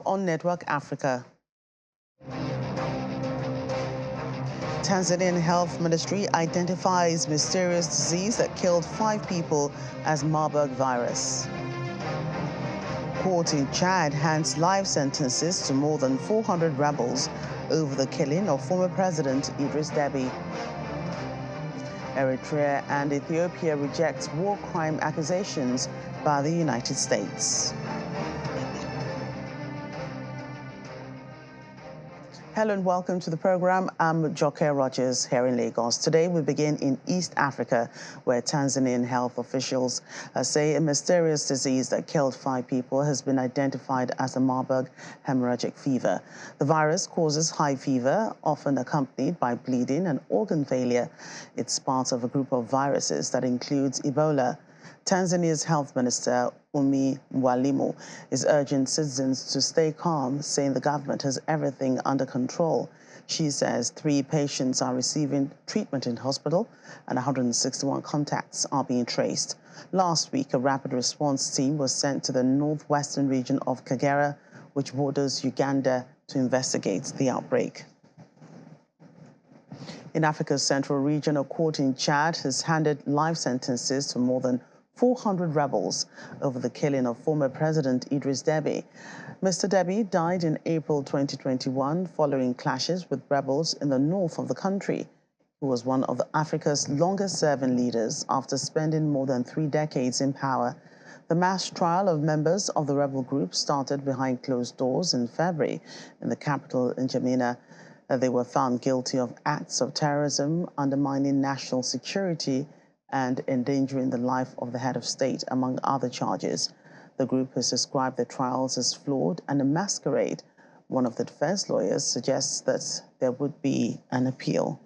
on Network Africa. Tanzanian Health Ministry identifies mysterious disease that killed 5 people as Marburg virus. Court in Chad hands life sentences to more than 400 rebels over the killing of former President Idris Deby. Eritrea and Ethiopia reject war crime accusations by the United States. Hello and welcome to the program. I'm Joke Rogers here in Lagos. Today we begin in East Africa, where Tanzanian health officials say a mysterious disease that killed 5 people has been identified as the Marburg hemorrhagic fever. The virus causes high fever, often accompanied by bleeding and organ failure. It's part of a group of viruses that includes Ebola. Tanzania's health minister, Umi Mwalimu, is urging citizens to stay calm, saying the government has everything under control. She says 3 patients are receiving treatment in hospital and 161 contacts are being traced. Last week, a rapid response team was sent to the northwestern region of Kagera, which borders Uganda, to investigate the outbreak. In Africa's central region, a court in Chad has handed life sentences to more than 400 rebels over the killing of former President Idris Deby. Mr. Deby died in April 2021 following clashes with rebels in the north of the country. He was one of Africa's longest-serving leaders after spending more than 3 decades in power. The mass trial of members of the rebel group started behind closed doors in February in the capital N'Djamena. They were found guilty of acts of terrorism, undermining national security, and endangering the life of the head of state, among other charges. The group has described the trials as flawed and a masquerade. One of the defense lawyers suggests that there would be an appeal.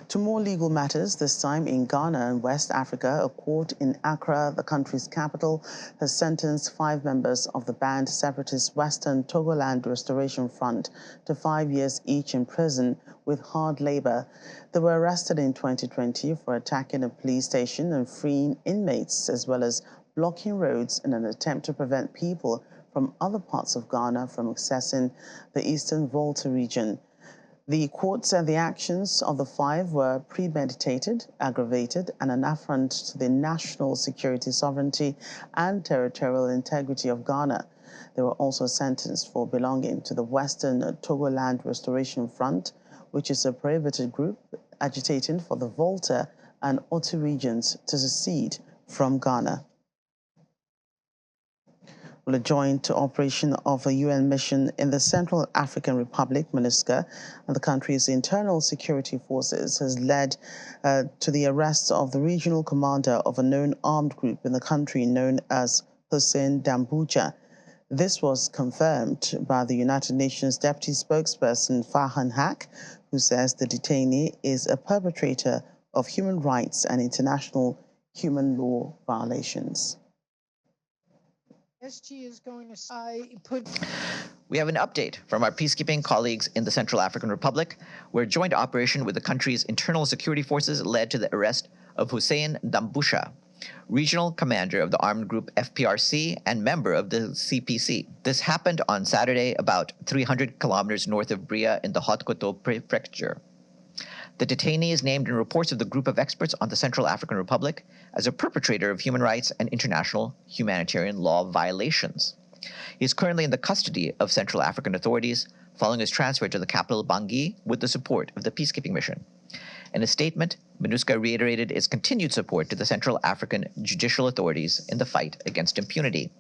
To more legal matters, this time in Ghana and West Africa, a court in Accra, the country's capital, has sentenced 5 members of the banned separatist Western Togoland Restoration Front to 5 years each in prison with hard labor. They were arrested in 2020 for attacking a police station and freeing inmates, as well as blocking roads in an attempt to prevent people from other parts of Ghana from accessing the Eastern Volta region. The court said the actions of the 5 were premeditated, aggravated, and an affront to the national security, sovereignty, and territorial integrity of Ghana. They were also sentenced for belonging to the Western Togoland Restoration Front, which is a prohibited group agitating for the Volta and Otu regions to secede from Ghana. A joint operation of a UN mission in the Central African Republic, MINUSCA, and the country's internal security forces has led to the arrest of the regional commander of a known armed group in the country known as Hussein Dambuja. This was confirmed by the United Nations Deputy Spokesperson Farhan Haq, who says the detainee is a perpetrator of human rights and international human law violations. SG is going to We have an update from our peacekeeping colleagues in the Central African Republic, where a joint operation with the country's internal security forces led to the arrest of Hussein Dambusha, regional commander of the armed group FPRC and member of the CPC. This happened on Saturday, about 300 kilometers north of Bria in the Haut-Koto prefecture. The detainee is named in reports of the group of experts on the Central African Republic as a perpetrator of human rights and international humanitarian law violations. He is currently in the custody of Central African authorities following his transfer to the capital Bangui with the support of the peacekeeping mission. In a statement, MINUSCA reiterated its continued support to the Central African judicial authorities in the fight against impunity.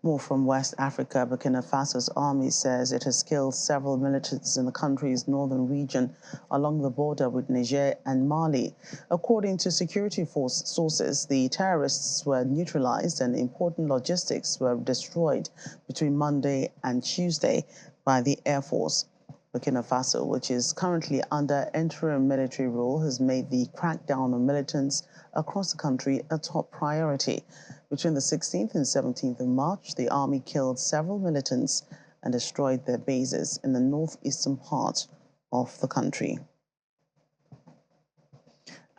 More from West Africa. Burkina Faso's army says it has killed several militants in the country's northern region along the border with Niger and Mali. According to security force sources, the terrorists were neutralized and important logistics were destroyed between Monday and Tuesday by the Air Force. Burkina Faso, which is currently under interim military rule, has made the crackdown on militants across the country a top priority. Between the 16th and 17th of March, the army killed several militants and destroyed their bases in the northeastern part of the country.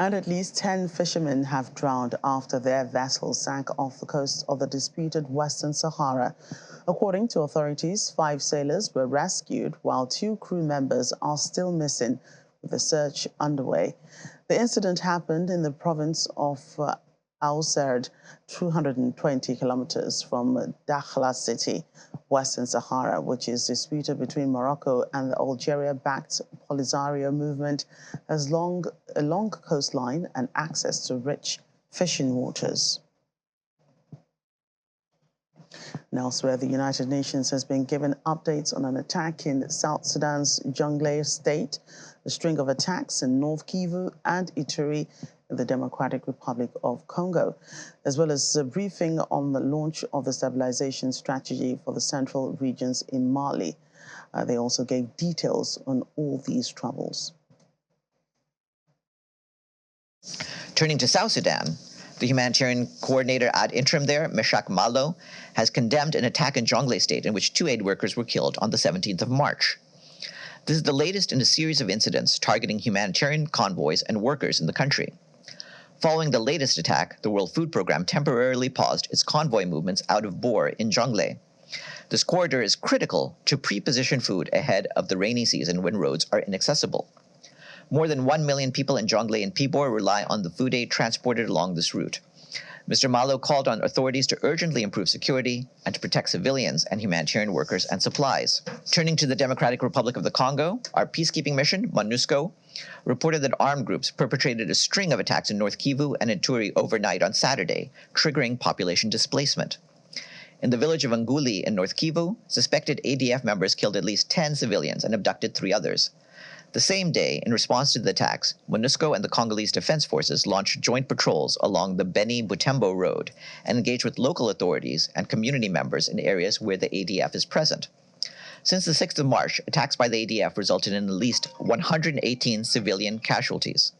And at least 10 fishermen have drowned after their vessel sank off the coast of the disputed Western Sahara. According to authorities, 5 sailors were rescued while 2 crew members are still missing, with the search underway. The incident happened in the province of Al Serd, 220 kilometers from Dakhla city, Western Sahara, which is disputed between Morocco and the Algeria-backed Polisario movement, has a long coastline and access to rich fishing waters. And elsewhere, the United Nations has been given updates on an attack in South Sudan's Jonglei state, a string of attacks in North Kivu and Ituri in the Democratic Republic of Congo, as well as a briefing on the launch of the stabilization strategy for the central regions in Mali. They also gave details on all these troubles. Turning to South Sudan, the humanitarian coordinator ad interim there, Meshak Malo, has condemned an attack in Jonglei State in which 2 aid workers were killed on the 17th of March. This is the latest in a series of incidents targeting humanitarian convoys and workers in the country. Following the latest attack, the World Food Programme temporarily paused its convoy movements out of Bor in Jonglei. This corridor is critical to pre-position food ahead of the rainy season when roads are inaccessible. More than 1 million people in Jonglei and Pibor rely on the food aid transported along this route. Mr. Malo called on authorities to urgently improve security and to protect civilians and humanitarian workers and supplies. Turning to the Democratic Republic of the Congo, our peacekeeping mission, MONUSCO, reported that armed groups perpetrated a string of attacks in North Kivu and Ituri overnight on Saturday, triggering population displacement. In the village of Anguli in North Kivu, suspected ADF members killed at least 10 civilians and abducted 3 others. The same day, in response to the attacks, MONUSCO and the Congolese Defense Forces launched joint patrols along the Beni-Butembo Road and engaged with local authorities and community members in areas where the ADF is present. Since the 6th of March, attacks by the ADF resulted in at least 118 civilian casualties.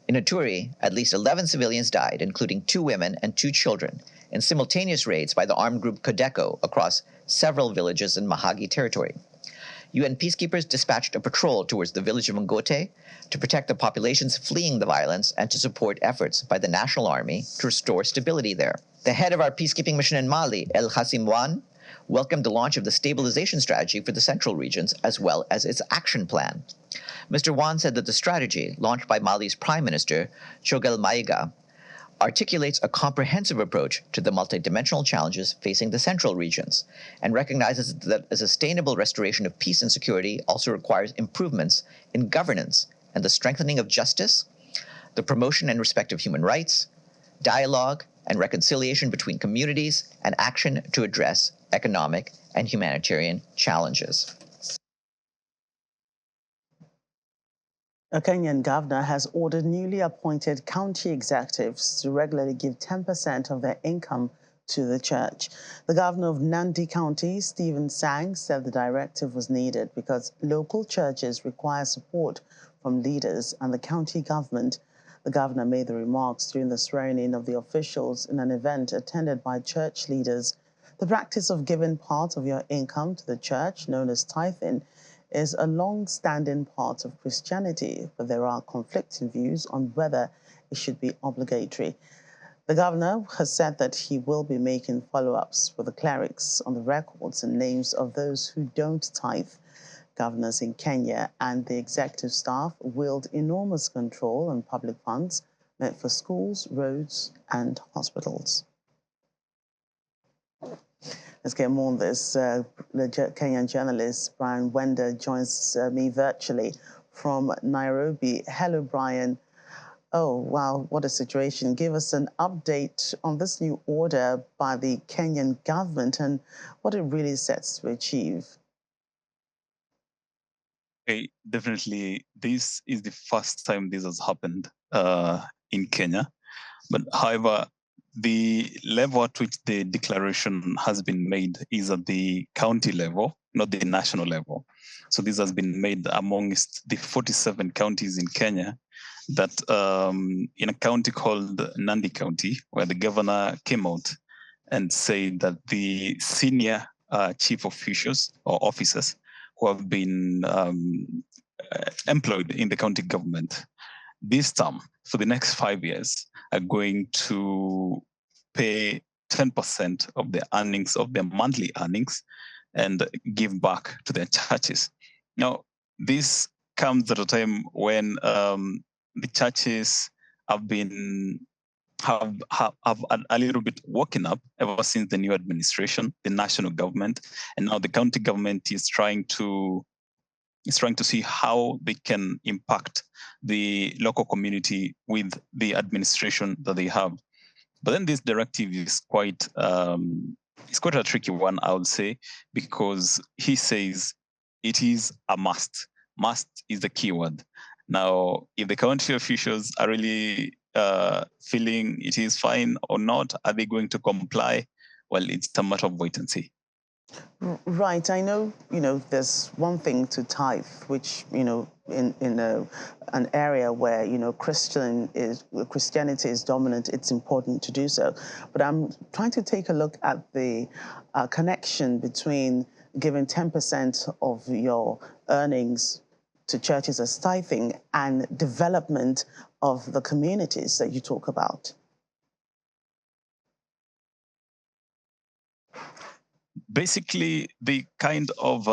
In Ituri, at least 11 civilians died, including 2 women and 2 children, in simultaneous raids by the armed group Codeco across several villages in Mahagi territory. UN peacekeepers dispatched a patrol towards the village of Ngote to protect the populations fleeing the violence and to support efforts by the National Army to restore stability there. The head of our peacekeeping mission in Mali, El Hassim Wan, welcomed the launch of the stabilization strategy for the central regions as well as its action plan. Mr. Wan said that the strategy, launched by Mali's Prime Minister, Choguel Maïga, articulates a comprehensive approach to the multidimensional challenges facing the central regions and recognizes that a sustainable restoration of peace and security also requires improvements in governance and the strengthening of justice, the promotion and respect of human rights, dialogue and reconciliation between communities, and action to address economic and humanitarian challenges. A Kenyan governor has ordered newly appointed county executives to regularly give 10% of their income to the church. The governor of Nandi County, Stephen Sang, said the directive was needed because local churches require support from leaders and the county government. The governor made the remarks during the swearing-in of the officials in an event attended by church leaders. The practice of giving part of your income to the church, known as tithing, is a long-standing part of Christianity, but there are conflicting views on whether it should be obligatory. The governor has said that he will be making follow-ups with the clerics on the records and names of those who don't tithe. Governors in Kenya and the executive staff wield enormous control on public funds meant for schools, roads, and hospitals. Let's get more on this. The Kenyan journalist Brian Wender joins me virtually from Nairobi. Hello, Brian. Oh, wow, what a situation. Give us an update on this new order by the Kenyan government and what it really sets to achieve. Okay, definitely, this is the first time this has happened in Kenya. But however, the level at which the declaration has been made is at the county level, not the national level. So this has been made amongst the 47 counties in Kenya that in a county called Nandi County, where the governor came out and said that the senior chief officials or officers who have been employed in the county government this term, for the next 5 years, are going to pay 10% of their earnings, of their monthly earnings, and give back to their churches. Now, this comes at a time when the churches have been have a little bit woken up ever since the new administration, the national government, and now the county government is trying to see how they can impact the local community with the administration that they have. But then this directive is quite a tricky one, I would say, because he says it is a must. Must is the key word. Now, if the county officials are really feeling it is fine or not, are they going to comply? Well, it's a matter of wait and see. Right. I know, there's one thing to tithe, which, in an area where, Christianity is dominant, it's important to do so. But I'm trying to take a look at the connection between giving 10% of your earnings to churches as tithing and development of the communities that you talk about. Basically, the kind of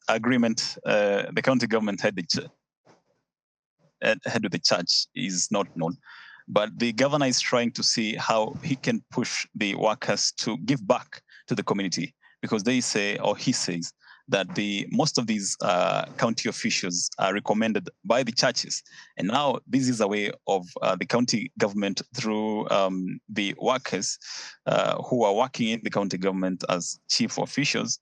agreement the county government had with the church is not known. But the governor is trying to see how he can push the workers to give back to the community, because they say, or he says, that most of these county officials are recommended by the churches. And now this is a way of the county government through the workers who are working in the county government as chief officials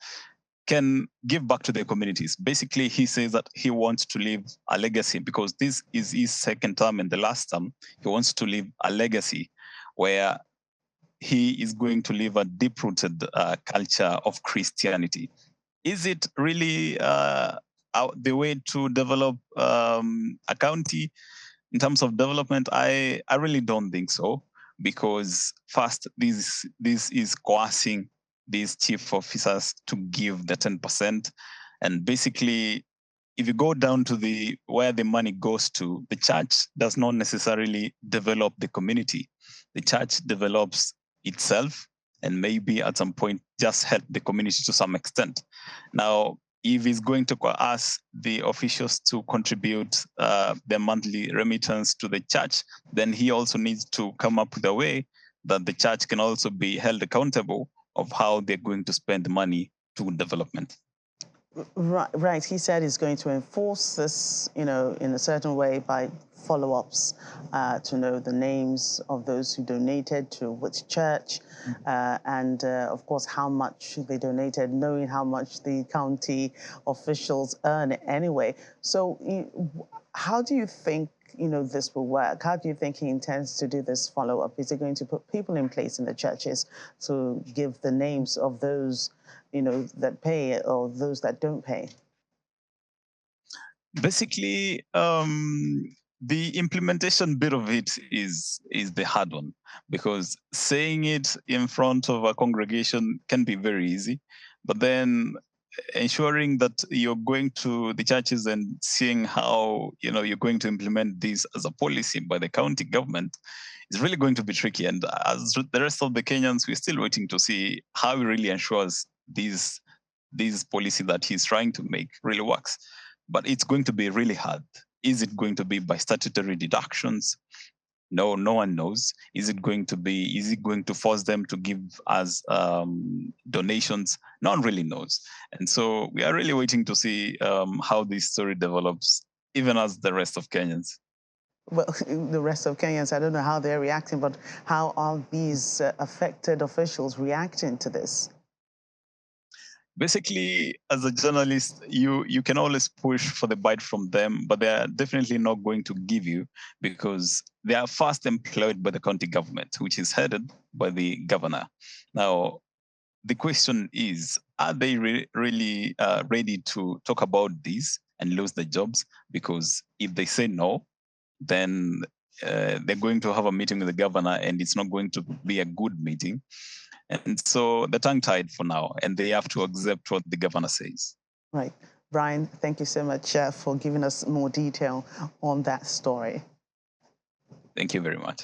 can give back to their communities. Basically, he says that he wants to leave a legacy, because this is his second term and the last term. He wants to leave a legacy where he is going to leave a deep-rooted culture of Christianity. Is it really the way to develop a county in terms of development? I really don't think so, because first, this is coercing these chief officers to give the 10%. And basically, if you go down to where the money goes to, the church does not necessarily develop the community. The church develops itself, and maybe at some point just help the community to some extent. Now, if he's going to coerce the officials to contribute their monthly remittance to the church, then he also needs to come up with a way that the church can also be held accountable of how they're going to spend the money to development. Right. He said he's going to enforce this, in a certain way by follow-ups to know the names of those who donated to which church, and of course how much they donated, knowing how much the county officials earn anyway. So how do you think this will work? How do you think he intends to do this follow-up? Is he going to put people in place in the churches to give the names of those that pay or those that don't pay? Basically, the implementation bit of it is the hard one, because saying it in front of a congregation can be very easy, but then ensuring that you're going to the churches and seeing how you're going to implement this as a policy by the county government is really going to be tricky. And as the rest of the Kenyans, we're still waiting to see how he really ensures this policy that he's trying to make really works. But it's going to be really hard. Is it going to be by statutory deductions? No one knows. Is it going to force them to give us donations? No one really knows. And so we are really waiting to see how this story develops, even as the rest of Kenyans. Well, the rest of Kenyans, I don't know how they're reacting, but how are these affected officials reacting to this? Basically, as a journalist, you can always push for the bite from them, but they are definitely not going to give you, because they are first employed by the county government, which is headed by the governor. Now, the question is, are they really ready to talk about this and lose their jobs? Because if they say no, then they're going to have a meeting with the governor, and it's not going to be a good meeting. And so they're tongue-tied for now, and they have to accept what the governor says. Right. Brian, thank you so much for giving us more detail on that story. Thank you very much.